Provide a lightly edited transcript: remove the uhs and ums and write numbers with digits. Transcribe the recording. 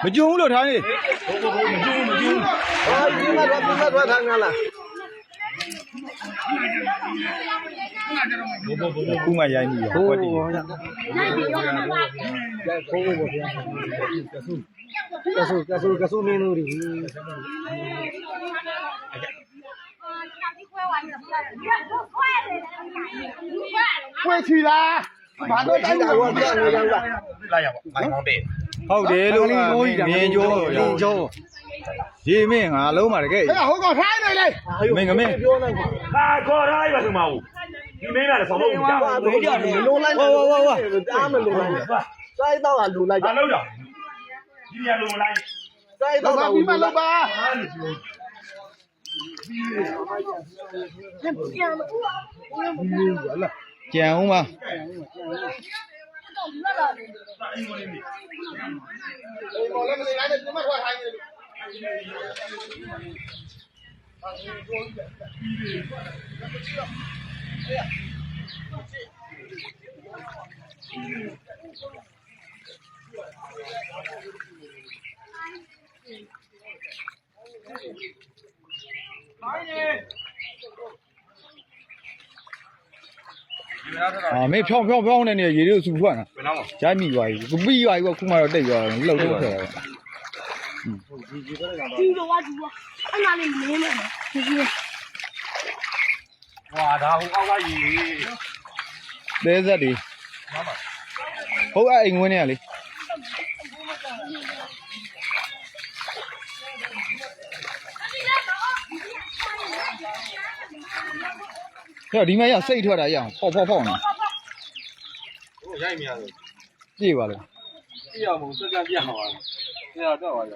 မကျုံလို့ထားနေထွက်ထားငါလားခုမှရိုင်းပြီဟောတည်ကဆူမင်းတို့တွေခွေချီလားဘာလို့တိုင်းတာတော့ပြန်နေကြလားလာရပါမိုင်းကောင်းတဲ့ဟုတ်တယ်လို့မြင်ကျိုးရေမင်းငါလုံးပါတကယ်ဟိုကောင်ထိုင်းနေလေမင်းငမင်းပြောနေဟာခေါ်ထားရပါစမအောင်ဒီမင်းကလည်းဆောင်းလို့ကြာဘယ်ကြတယ်လုံးလိုက်ဝါတားမလုံးလိုက်စိုက်တော့ကလူလိုက်ဘာလို့တော့ဒီနေရာလုံးလိုက်စိုက်တော့ပြီးမှလောက်ပါကြံအောင်ပါ没飘的呢，也就是说呢，加米吧，不米吧，我恐怕要得要漏掉了。哪里没呢？哇，他好阿姨，在这里，好爱英文呢哩。这里面要塞出来呀，泡呢。我下面啊，对吧了？这样我这边变好了，这样这玩意儿。